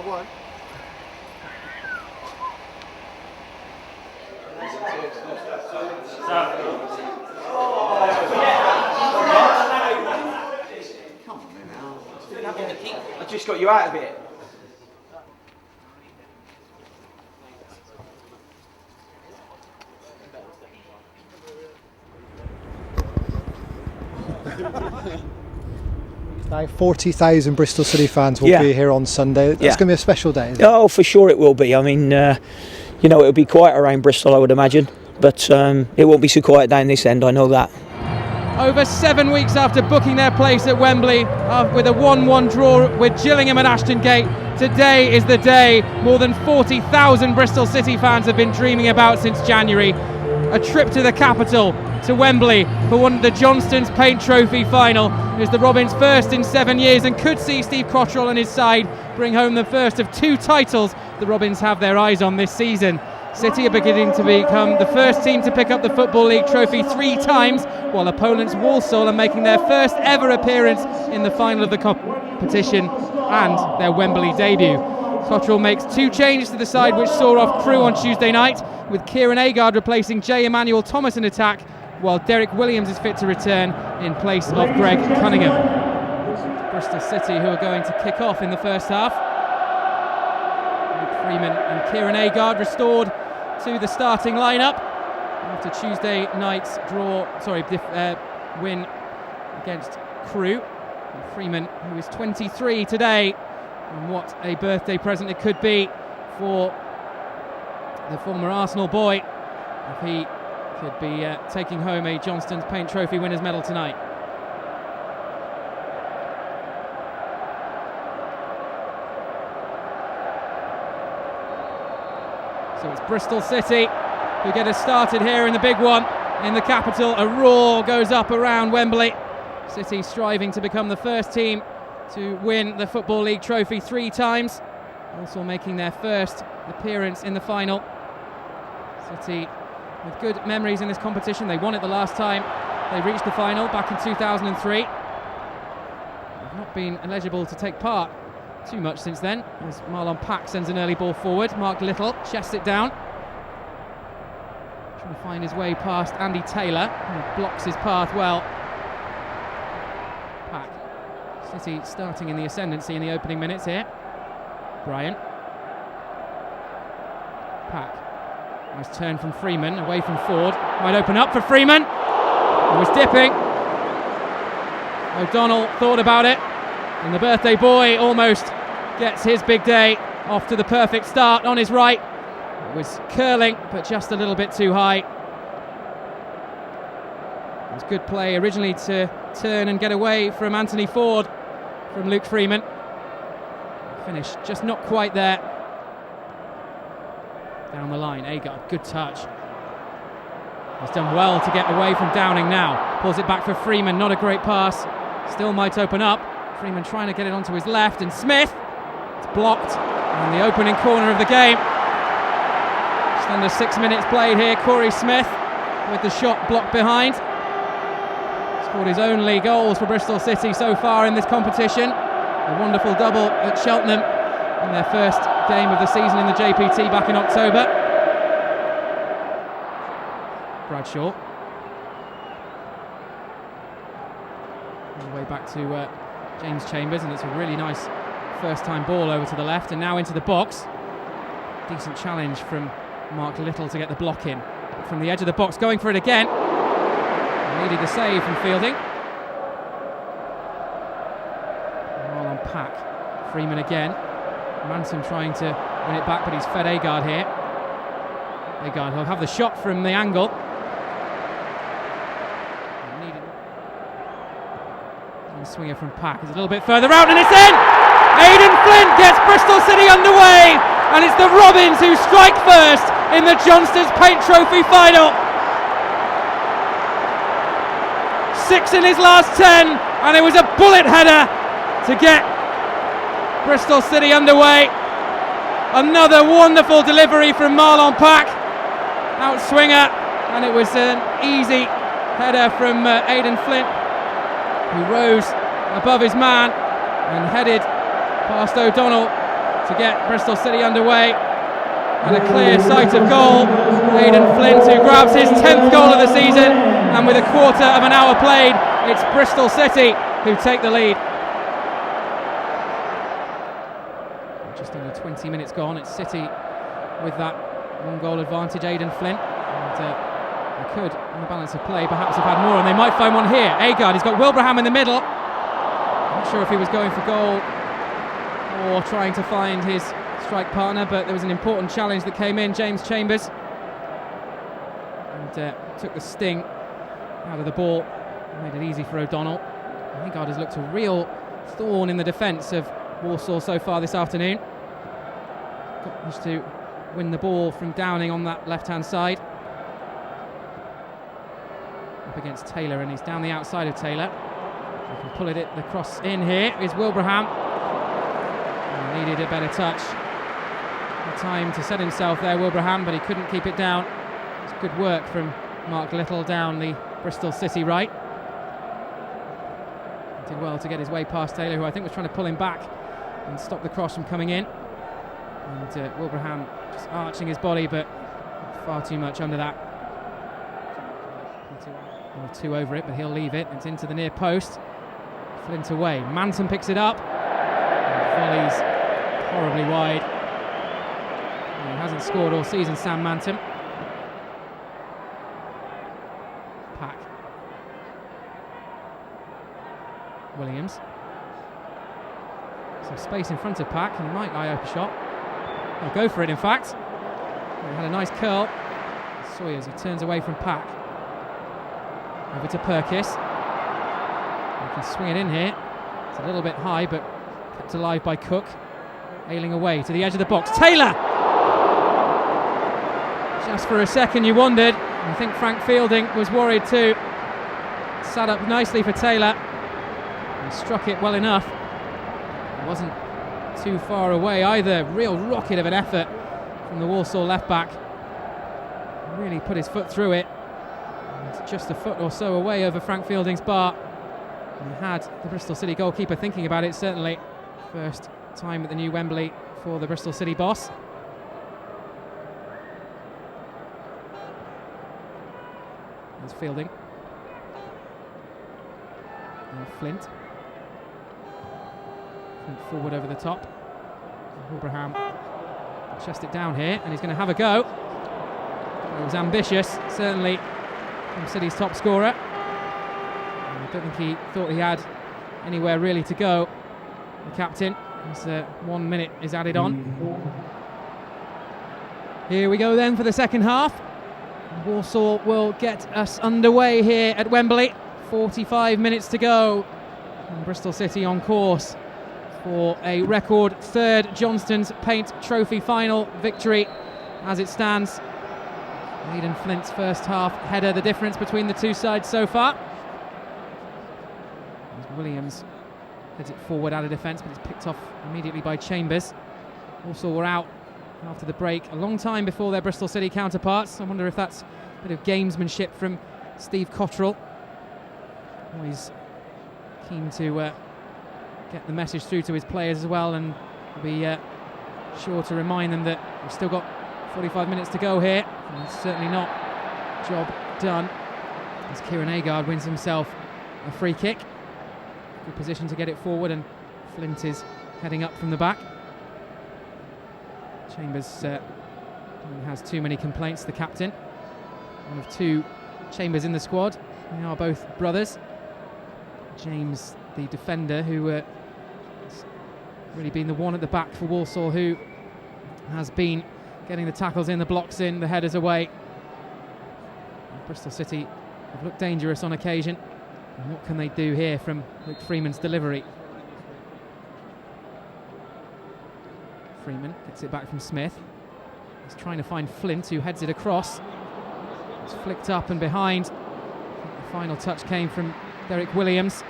Oh, go on. Come on now. I just got you out of it. Now 40,000 Bristol City fans will be here on Sunday. That's going to be a special day, isn't it? Oh, for sure it will be. I mean, it'll be quiet around Bristol, I would imagine, but it won't be so quiet down this end, I know that. Over 7 weeks after booking their place at Wembley with a 1-1 draw with Gillingham at Ashton Gate, today is the day more than 40,000 Bristol City fans have been dreaming about since January. A trip to the capital, to Wembley, for one of the Johnston's Paint Trophy final. It is the Robins' first in 7 years and could see Steve Cottrell and his side bring home the first of 2 titles the Robins have their eyes on this season. City are beginning to become the first team to pick up the Football League trophy 3 times, while opponents Walsall are making their first ever appearance in the final of the competition and their Wembley debut. Cottrell makes 2 changes to the side which saw off Crewe on Tuesday night, with Kieran Agard replacing J. Emmanuel Thomas in attack, while Derek Williams is fit to return in place of Greg Cunningham. Bristol City, who are going to kick off in the first half. Luke Freeman and Kieran Agard restored to the starting lineup after Tuesday night's win against Crewe. And Freeman, who is 23 today, and what a birthday present it could be for the former Arsenal boy if he could be taking home a Johnston's Paint Trophy winners medal tonight. So it's Bristol City who get us started here in the big one in the capital. A roar goes up around Wembley. City striving to become the first team to win the Football League trophy 3 times, also making their first appearance in the final. City with good memories in this competition. They won it the last time they reached the final back in 2003. They've not been eligible to take part too much since then, as Marlon Pack sends an early ball forward. Mark Little chests it down, trying to find his way past Andy Taylor, who blocks his path well. Pack. City starting in the ascendancy in the opening minutes here. Bryant. Pack. Nice turn from Freeman, away from Ford. Might open up for Freeman. He was dipping. O'Donnell thought about it, and the birthday boy almost gets his big day off to the perfect start on his right. It was curling, but just a little bit too high. It was good play originally to turn and get away from Anthony Ford from Luke Freeman. Finish just not quite there. Down the line, Agard, good touch. He's done well to get away from Downing now. Pulls it back for Freeman, not a great pass. Still might open up. Freeman trying to get it onto his left, and Smith, it's blocked, and the opening corner of the game. Just under 6 minutes played here. Corey Smith with the shot blocked behind. Scored his only goals for Bristol City so far in this competition. A wonderful double at Cheltenham in their first game of the season in the JPT back in October. Bradshaw. All the way back to James Chambers, and it's a really nice first-time ball over to the left, and now into the box. Decent challenge from Mark Little to get the block in. From the edge of the box, going for it again. Needed the save from Fielding. Marlon Pack. Freeman again. Manson trying to win it back, but he's fed Agard here. Agard will have the shot from the angle. And swinger from Pack is a little bit further out, and it's in! Aiden Flint gets Bristol City underway, and it's the Robins who strike first in the Johnston's Paint Trophy final. 6 in his last 10, and it was a bullet header to get Bristol City underway. Another wonderful delivery from Marlon Pack, out swinger, and it was an easy header from Aiden Flint, who rose above his man and headed past O'Donnell to get Bristol City underway. And a clear sight of goal. Aiden Flint, who grabs his 10th goal of the season, and with a quarter of an hour played, it's Bristol City who take the lead. Just under 20 minutes gone, it's City with that one-goal advantage. Aiden Flint, and they could, on the balance of play, perhaps have had more, and they might find one here. Agard, he's got Wilbraham in the middle. Not sure if he was going for goal or trying to find his strike partner, but there was an important challenge that came in. James Chambers, and took the sting out of the ball, made it easy for O'Donnell. Agard has looked a real thorn in the defence of Walsall so far this afternoon. Got to win the ball from Downing on that left-hand side. Up against Taylor, and he's down the outside of Taylor. He can pull it the cross in. Here is Wilbraham. Needed a better touch. The time to set himself there, Wilbraham, but he couldn't keep it down. It's good work from Mark Little down the Bristol City right. He did well to get his way past Taylor, who I think was trying to pull him back and stop the cross from coming in. And Wilbraham just arching his body, but far too much under that. Or two over it, but he'll leave it. It's into the near post. Flint away. Manton picks it up. And volleys horribly wide. And he hasn't scored all season, Sam Manton. Pack. Williams. Some space in front of Pack, and he might eye up a shot. He'll go for it, in fact. He had a nice curl. Sawyers, he turns away from Pack. Over to Perkis. He can swing it in here. It's a little bit high, but kept alive by Cook. Ailing away to the edge of the box. Taylor! Just for a second you wondered. I think Frank Fielding was worried too. Sat up nicely for Taylor. He struck it well enough. It wasn't too far away either. Real rocket of an effort from the Walsall left back. Really put his foot through it. And just a foot or so away over Frank Fielding's bar. And had the Bristol City goalkeeper thinking about it, certainly. First time at the new Wembley for the Bristol City boss. There's Fielding. And Flint. Flint forward over the top. Wilbraham chest it down here, and he's going to have a go. It was ambitious, certainly, from City's top scorer. And I don't think he thought he had anywhere really to go, the captain, as 1 minute is added on. Here we go then for the second half. Walsall will get us underway here at Wembley. 45 minutes to go. And Bristol City on course for a record third Johnston's Paint Trophy final victory as it stands. Aiden Flint's first half header, the difference between the two sides so far. As Williams heads it forward out of defence, but it's picked off immediately by Chambers. Walsall were out after the break a long time before their Bristol City counterparts. I wonder if that's a bit of gamesmanship from Steve Cottrell. Always keen to get the message through to his players as well, and be sure to remind them that we've still got 45 minutes to go here, and it's certainly not job done, as Kieran Agard wins himself a free kick. Good position to get it forward, and Flint is heading up from the back. Chambers has too many complaints, the captain. One of two Chambers in the squad. They are both brothers. James, the defender, who has really been the one at the back for Walsall, who has been getting the tackles in, the blocks in, the headers away. And Bristol City have looked dangerous on occasion. And what can they do here from Luke Freeman's delivery? Freeman gets it back from Smith. He's trying to find Flint, who heads it across. It's flicked up and behind. The final touch came from Derek Williams.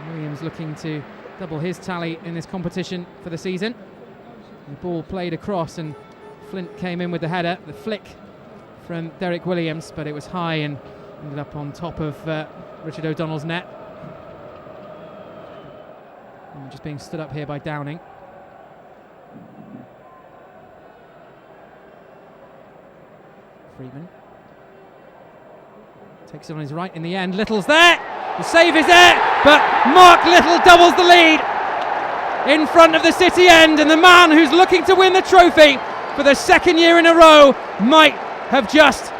Williams looking to double his tally in this competition for the season. The ball played across, and Flint came in with the header. The flick from Derek Williams, but it was high and ended up on top of Richard O'Donnell's net. And just being stood up here by Downing. Freeman takes it on his right in the end. Little's there. The save is there, but Mark Little doubles the lead in front of the City end, and the man who's looking to win the trophy for the second year in a row might have just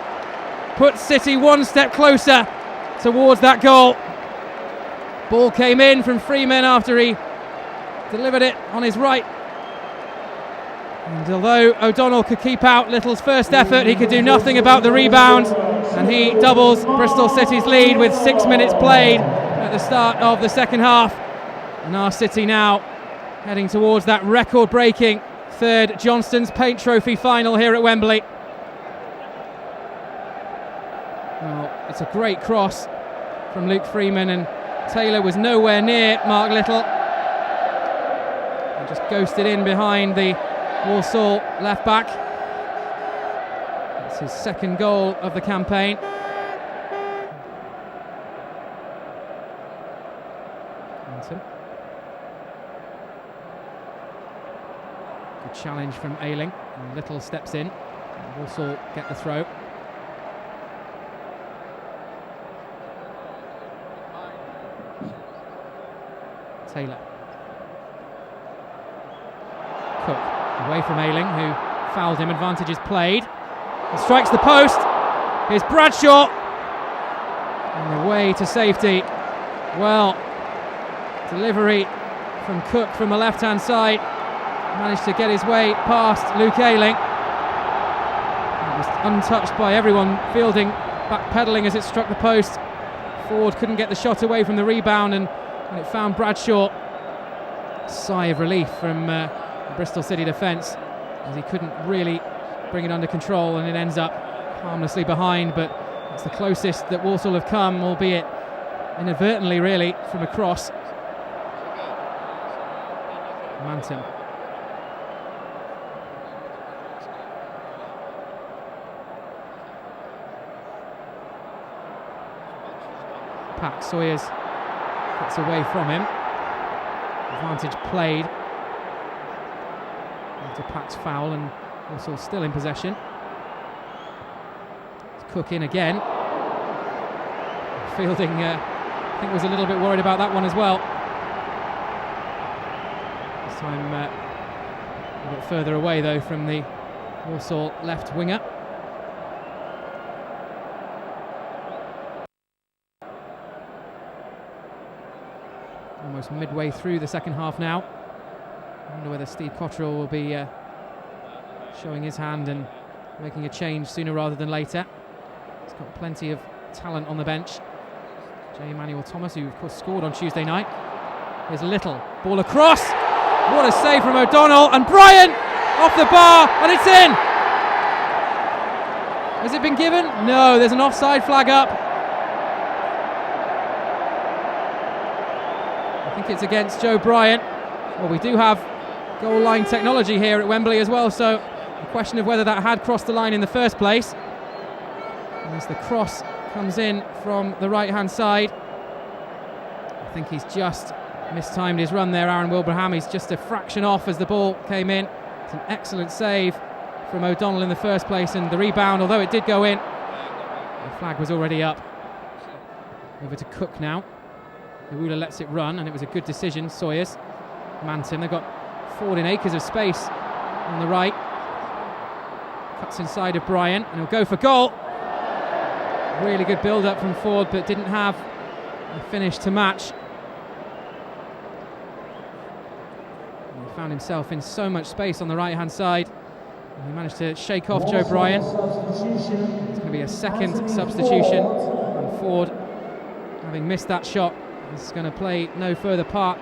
put City one step closer towards that goal. Ball came in from Freeman after he delivered it on his right. And although O'Donnell could keep out Little's first effort, he could do nothing about the rebound, and he doubles Bristol City's lead with 6 minutes played at the start of the second half. And our City now heading towards that record-breaking third Johnston's Paint Trophy final here at Wembley. Well, it's a great cross from Luke Freeman, and Taylor was nowhere near Mark Little. And just ghosted in behind the Walsall left back. It's his second goal of the campaign. Good challenge from Ayling. And Little steps in. And Walsall get the throw. Taylor. Cook away from Ayling, who fouled him. Advantage is played. He strikes the post. Here's Bradshaw. And away to safety. Well, delivery from Cook from the left-hand side. Managed to get his way past Luke Ayling. It was untouched by everyone fielding, backpedaling as it struck the post. Ford couldn't get the shot away from the rebound, and it found Bradshaw. A sigh of relief from the Bristol City defence, as he couldn't really bring it under control, and it ends up harmlessly behind. But it's the closest that Walsall have come, albeit inadvertently really, from a cross. Manton. Pat Sawyers gets away from him. Advantage played after Pat's foul, and also still in possession. It's Cook in again. Fielding, I think, was a little bit worried about that one as well. This time a bit further away though from the Walsall left winger. Almost midway through the second half now. I wonder whether Steve Cotterill will be showing his hand and making a change sooner rather than later. He's got plenty of talent on the bench. J. Emmanuel Thomas, who of course scored on Tuesday night. Here's Little, ball across. What a save from O'Donnell, and Bryant off the bar, and it's in. Has it been given? No, there's an offside flag up. I think it's against Joe Bryant. Well, we do have goal line technology here at Wembley as well, so the question of whether that had crossed the line in the first place. And as the cross comes in from the right-hand side, I think he's just mistimed his run there, Aaron Wilbraham. He's just a fraction off as the ball came in. It's an excellent save from O'Donnell in the first place, and the rebound, although it did go in, the flag was already up. Over to Cook now. Iwula lets it run, and it was a good decision. Sawyers, Manton, they've got Ford in acres of space on the right. Cuts inside of Bryant, and he'll go for goal. Really good build-up from Ford, but didn't have a finish to match. And he found himself in so much space on the right-hand side. And he managed to shake off Joe Bryant. It's going to be a second substitution, and Ford, having missed that shot, is going to play no further part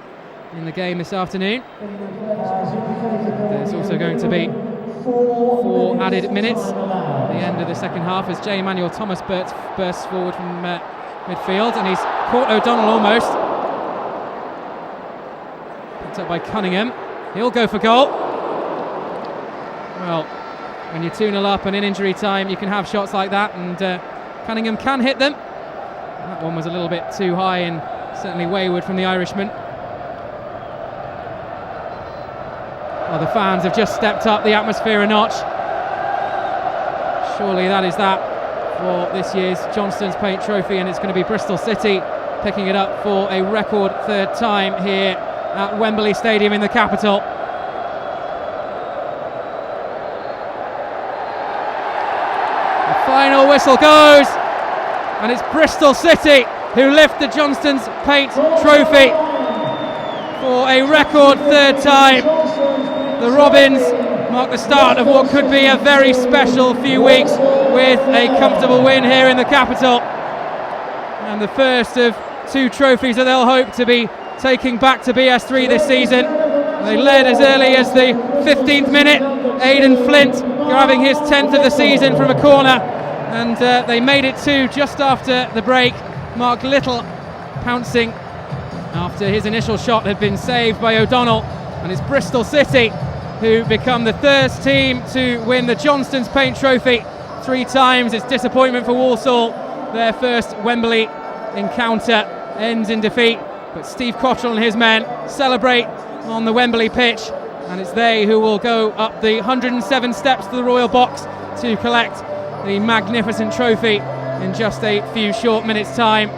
in the game this afternoon. There's also going to be 4 added minutes at the end of the second half as J. Emmanuel Thomas bursts forward from midfield, and he's caught O'Donnell almost. Picked up by Cunningham. He'll go for goal. Well, when you're 2-0 up and in injury time, you can have shots like that, and Cunningham can hit them. And that one was a little bit too high and certainly wayward from the Irishman. Well, the fans have just stepped up the atmosphere a notch. surely that is that for this year's Johnstone's Paint Trophy, and it's going to be Bristol City picking it up for a record third time here at Wembley Stadium in the capital. The final whistle goes, and it's Bristol City who lift the Johnstone's Paint Trophy for a record third time. The Robins mark the start of what could be a very special few weeks with a comfortable win here in the capital, and the first of two trophies that they'll hope to be taking back to BS3 this season. They led as early as the 15th minute, Aiden Flint grabbing his 10th of the season from a corner, and they made it 2 just after the break. Mark Little pouncing after his initial shot had been saved by O'Donnell, and it's Bristol City who become the first team to win the Johnstone's Paint Trophy 3 times. It's disappointment for Walsall. Their first Wembley encounter ends in defeat, but Steve Cottrell and his men celebrate on the Wembley pitch, and it's they who will go up the 107 steps to the Royal Box to collect the magnificent trophy in just a few short minutes' time,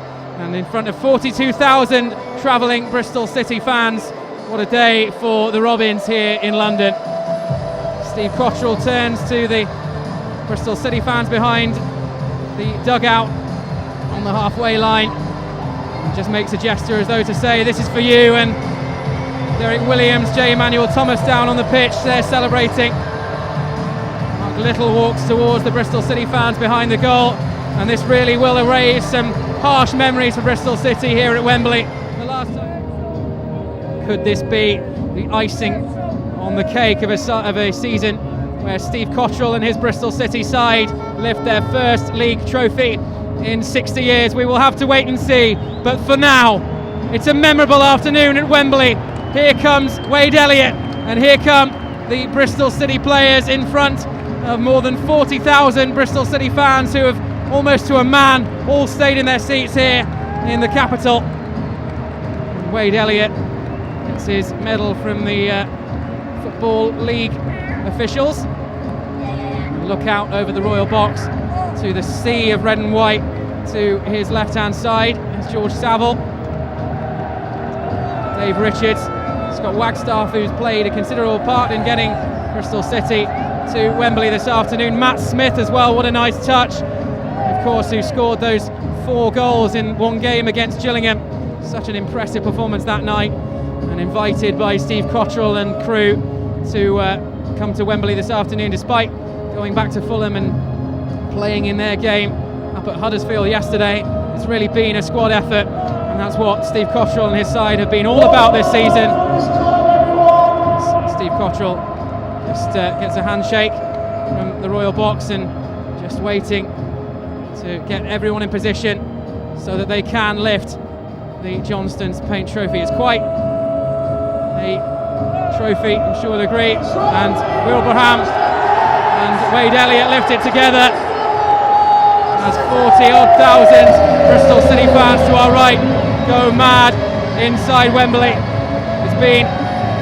and in front of 42,000 travelling Bristol City fans. What a day for the Robins here in London. Steve Cottrell turns to the Bristol City fans behind the dugout on the halfway line and just makes a gesture as though to say, this is for you. And Derek Williams, J. Emmanuel Thomas down on the pitch, they're celebrating. Mark Little walks towards the Bristol City fans behind the goal, and this really will erase some harsh memories for Bristol City here at Wembley. The last time. Could this be the icing on the cake of a season where Steve Cottrell and his Bristol City side lift their first league trophy in 60 years? We will have to wait and see, but for now it's a memorable afternoon at Wembley. Here comes Wade Elliott, and here come the Bristol City players in front of more than 40,000 Bristol City fans who have almost to a man all stayed in their seats here in the capital. And Wade Elliott gets his medal from the Football League officials. Look out over the Royal Box to the sea of red and white to his left hand side is George Saville, Dave Richards, Scott Wagstaff, who's played a considerable part in getting Bristol City to Wembley this afternoon. Matt Smith as well, what a nice touch, of course, who scored those 4 goals in one game against Gillingham. Such an impressive performance that night, and invited by Steve Cottrell and crew to come to Wembley this afternoon, despite going back to Fulham and playing in their game up at Huddersfield yesterday. It's really been a squad effort, and that's what Steve Cottrell and his side have been all about this season. Steve Cottrell just gets a handshake from the Royal Box and just waiting to get everyone in position so that they can lift the Johnstone's Paint Trophy. It's quite a trophy, I'm sure you'll agree, and Wilbraham and Wade Elliott lift it together as 40-odd thousand Bristol City fans to our right go mad inside Wembley. It's been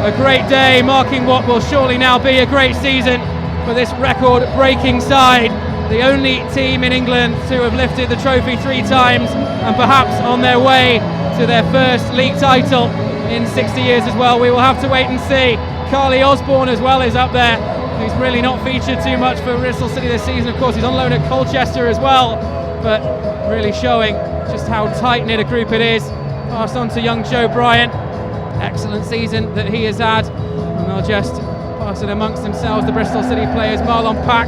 a great day, marking what will surely now be a great season for this record-breaking side, the only team in England to have lifted the trophy 3 times, and perhaps on their way to their first league title in 60 years as well. We will have to wait and see. Carly Osborne as well is up there, who's really not featured too much for Bristol City this season. Of course, he's on loan at Colchester as well, but really showing just how tight-knit a group it is. Passed on to young Joe Bryant. Excellent season that he has had, and they'll just pass it amongst themselves, the Bristol City players. Marlon Pack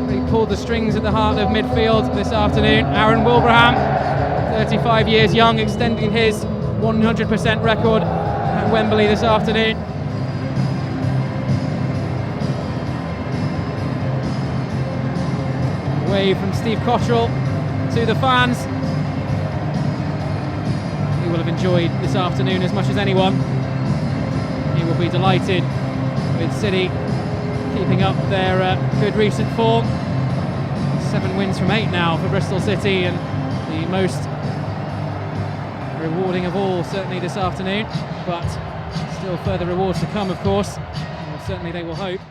really pulled the strings at the heart of midfield this afternoon. Aaron Wilbraham, 35 years young, extending his 100% record at Wembley this afternoon. Wave from Steve Cottrell to the fans. He will have enjoyed this afternoon as much as anyone. He will be delighted with City keeping up their good recent form. 7 wins from 8 now for Bristol City, and the most rewarding of all certainly this afternoon, but still further rewards to come, of course. Well, certainly they will hope.